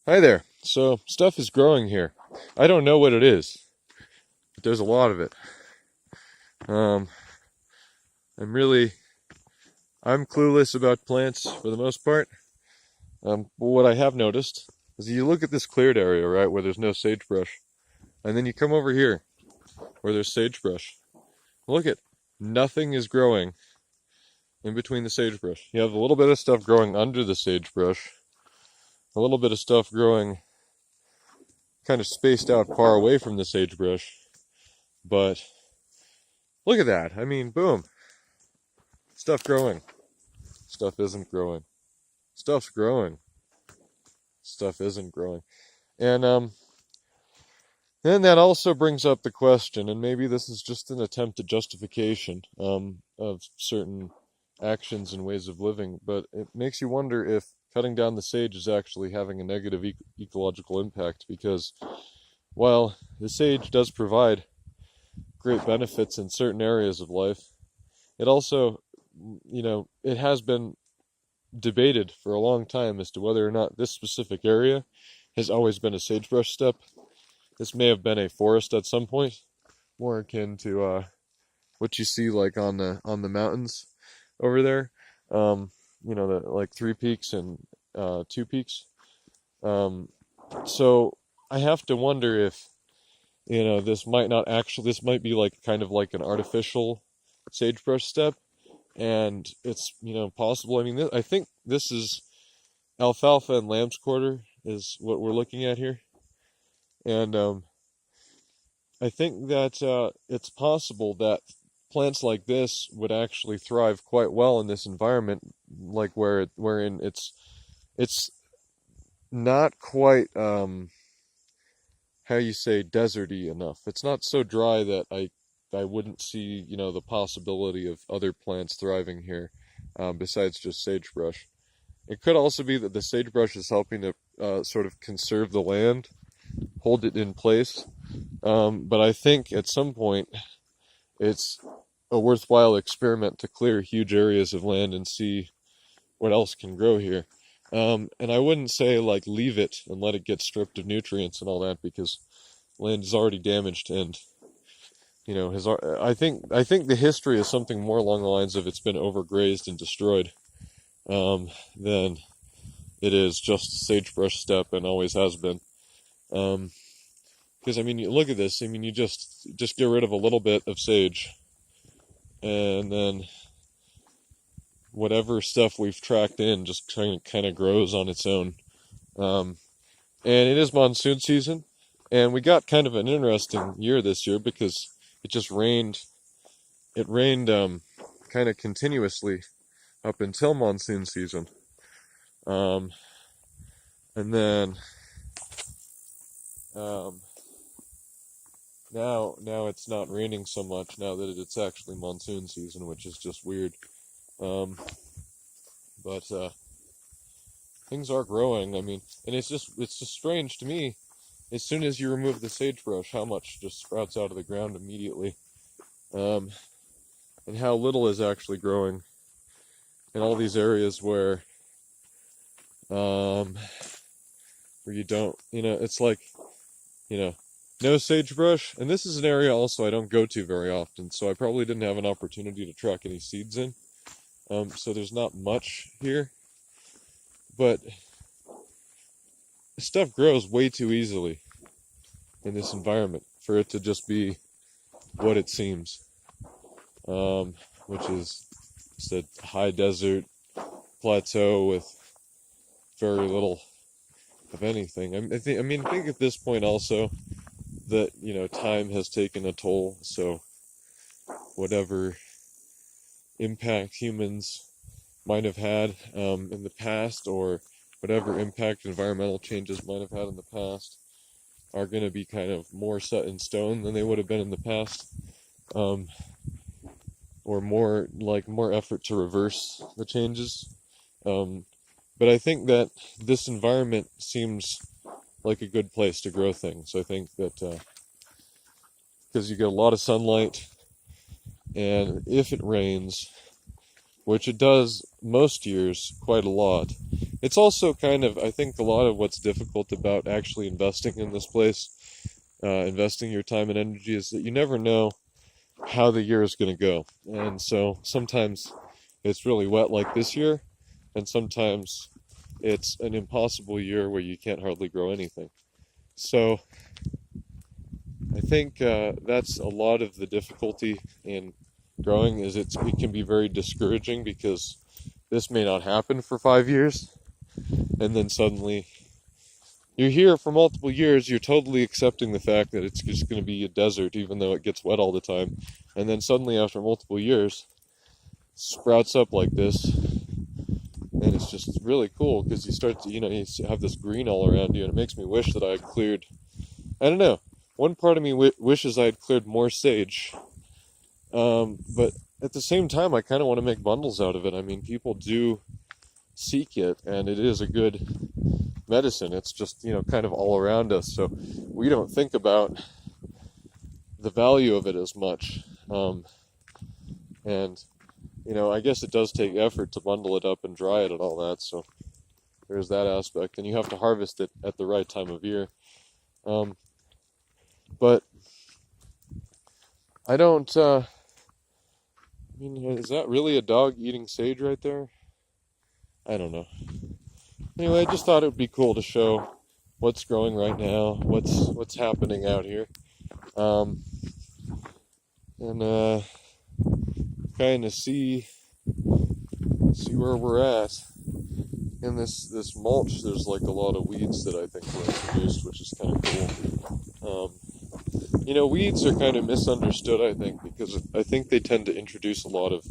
Hi there. So, stuff is growing here. I don't know what it is, but there's a lot of it. Um, I'm really, I'm clueless about plants for the most part. But what I have noticed is you look at this cleared area, right, where there's no sagebrush, and then you come over here where there's sagebrush. Look at, nothing is growing in between the sagebrush. You have a little bit of stuff growing under the sagebrush, a little bit of stuff growing kind of spaced out far away from the sagebrush, but look at that. I mean, boom, stuff growing. Stuff isn't growing. Stuff's growing. Stuff isn't growing. And then that also brings up the question, and maybe this is just an attempt at justification of certain actions and ways of living, but it makes you wonder if cutting down the sage is actually having a negative ecological impact, because while the sage does provide great benefits in certain areas of life, it also, it has been debated for a long time as to whether or not this specific area has always been a sagebrush steppe. This may have been a forest at some point, more akin to what you see like on the mountains over there. The like Three Peaks and Two Peaks. Um, so I have to wonder if this might be like kind of like an artificial sagebrush steppe, and it's possible. I mean, I think this is alfalfa and lamb's quarter is what we're looking at here, and I think that it's possible that plants like this would actually thrive quite well in this environment, like wherein it's not quite how you say deserty enough. It's not so dry that I wouldn't see the possibility of other plants thriving here, besides just sagebrush. It could also be that the sagebrush is helping to sort of conserve the land, hold it in place. But I think at some point it's a worthwhile experiment to clear huge areas of land and see what else can grow here. And I wouldn't say like leave it and let it get stripped of nutrients and all that, because land is already damaged, and I think the history is something more along the lines of it's been overgrazed and destroyed, than it is just sagebrush steppe and always has been. Because I mean, you look at this. I mean, you just get rid of a little bit of sage, and then whatever stuff we've tracked in just kind of grows on its own. And it is monsoon season, and we got kind of an interesting year this year because it just rained. It rained kind of continuously up until monsoon season, um, and then um, now it's not raining so much now that it's actually monsoon season, which is just weird. Um, but things are growing. I mean, and it's just strange to me. As soon as you remove the sagebrush, how much just sprouts out of the ground immediately, um, and how little is actually growing in all these areas um, where you don't. It's like you know, no sagebrush. And this is an area also I don't go to very often, so I probably didn't have an opportunity to track any seeds in. So there's not much here, but stuff grows way too easily in this environment for it to just be what it seems, which is just a high desert plateau with very little of anything. I think at this point also that time has taken a toll. So whatever impact humans might have had in the past, or whatever impact environmental changes might have had in the past, are going to be kind of more set in stone than they would have been in the past, um, or more effort to reverse the changes. But I think that this environment seems like a good place to grow things. I think that because you get a lot of sunlight, and if it rains, which it does most years quite a lot, It's also kind of, I think a lot of what's difficult about actually investing in this place, investing your time and energy, is that you never know how the year is going to go. And so sometimes it's really wet like this year, and sometimes it's an impossible year where you can't hardly grow anything. So I think that's a lot of the difficulty in growing, is it can be very discouraging because this may not happen for 5 years, and then suddenly you're here for multiple years, you're totally accepting the fact that it's just going to be a desert even though it gets wet all the time, and then suddenly after multiple years sprouts up like this, and it's just really cool because you start to, you have this green all around you, and it makes me wish that I had cleared, I don't know, one part of me wishes I had cleared more sage, but at the same time I kind of want to make bundles out of it. I mean, people do seek it, and it is a good medicine. It's just, kind of all around us, so we don't think about the value of it as much. And I guess it does take effort to bundle it up and dry it and all that, so there's that aspect, and you have to harvest it at the right time of year. But I don't, is that really a dog eating sage right there? I don't know. Anyway, I just thought it would be cool to show what's growing right now, what's happening out here, and kind of see where we're at. In this mulch, there's like a lot of weeds that I think were introduced, which is kind of cool. Weeds are kind of misunderstood, I think, because I think they tend to introduce a lot of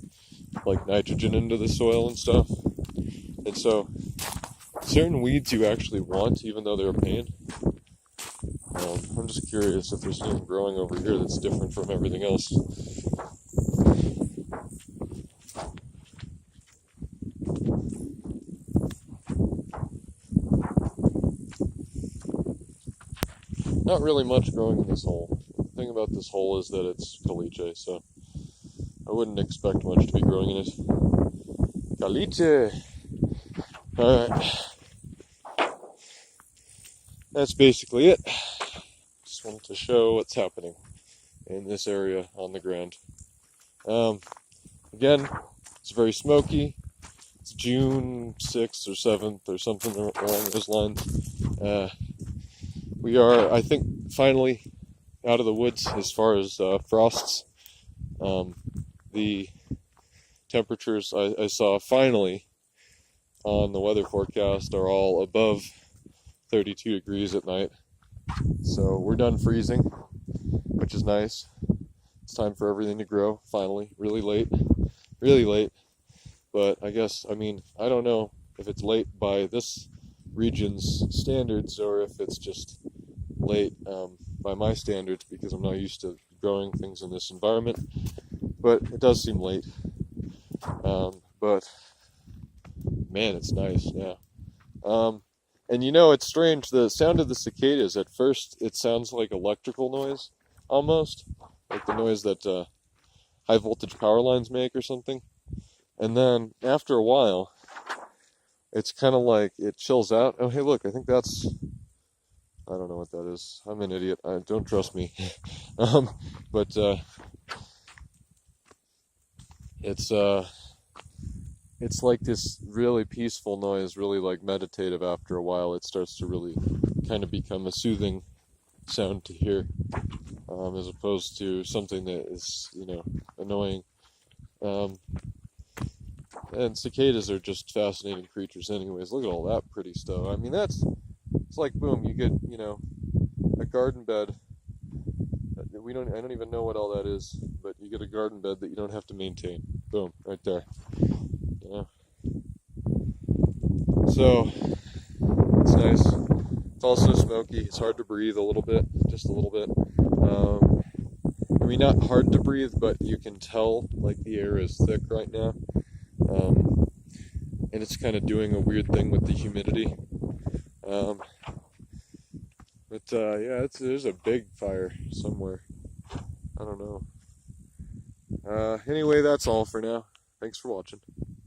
like nitrogen into the soil and stuff, and so certain weeds you actually want, even though they're a pain. I'm just curious if there's anything growing over here that's different from everything else. Not really much growing in this hole. The thing about this hole is that it's caliche, so I wouldn't expect much to be growing in it. Caliche! Alright. That's basically it. Just wanted to show what's happening in this area on the ground. Again, it's very smoky. It's June 6th or 7th or something along those lines. We are, I think, finally out of the woods as far as frosts. The temperatures I saw finally on the weather forecast are all above 32 degrees at night. So we're done freezing, which is nice. It's time for everything to grow, finally. Really late. But I guess, I don't know if it's late by this region's standards or if it's just late by my standards, because I'm not used to growing things in this environment. But it does seem late. But man, it's nice, yeah. And it's strange, the sound of the cicadas, at first it sounds like electrical noise, almost, like the noise that high voltage power lines make or something. And then after a while, it's kind of like it chills out. Oh, hey, look, I think that's, I don't know what that is. I'm an idiot. Don't trust me. But it's like this really peaceful noise, really like meditative. After a while, it starts to really kind of become a soothing sound to hear, as opposed to something that is, annoying. And cicadas are just fascinating creatures anyways. Look at all that pretty stuff. It's like, boom, you get, a garden bed. I don't even know what all that is, but you get a garden bed that you don't have to maintain. Boom, right there. Yeah. So, it's nice. It's also smoky. It's hard to breathe a little bit, just a little bit. Not hard to breathe, but you can tell, like, the air is thick right now. And it's kind of doing a weird thing with the humidity. Yeah, there's a big fire somewhere. I don't know. Anyway, that's all for now. Thanks for watching.